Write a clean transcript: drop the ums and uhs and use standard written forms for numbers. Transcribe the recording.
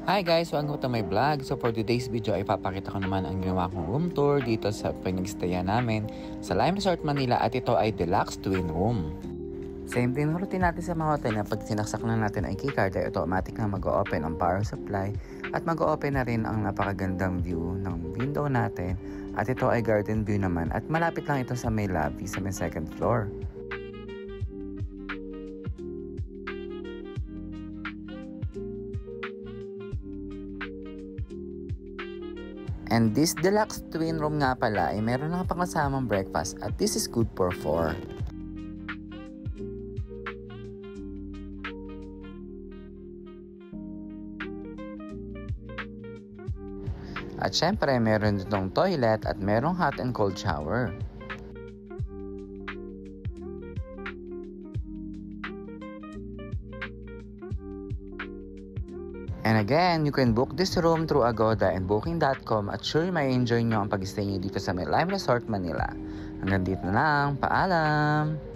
Hi guys! Welcome to my vlog. So for today's video ay papakita ko naman ang ginawa kong room tour dito sa pinagstayan namin sa Lime Resort Manila at ito ay deluxe twin room. Same din routine natin sa mga hotel na pag sinaksak na natin ang keycard ay automatic na mag-o-open ang power supply at mag-o-open na rin ang napakagandang view ng window natin at ito ay garden view naman at malapit lang ito sa may lobby sa may second floor. And this deluxe twin room nga pala ay meron na pang kasamang breakfast at this is good for 4. At syempre meron ditong toilet at merong hot and cold shower. And again, you can book this room through Agoda and Booking.com at sure may enjoy nyo ang pag-stay nyo dito sa Lime Resort Manila. Hanggang dito na lang, paalam!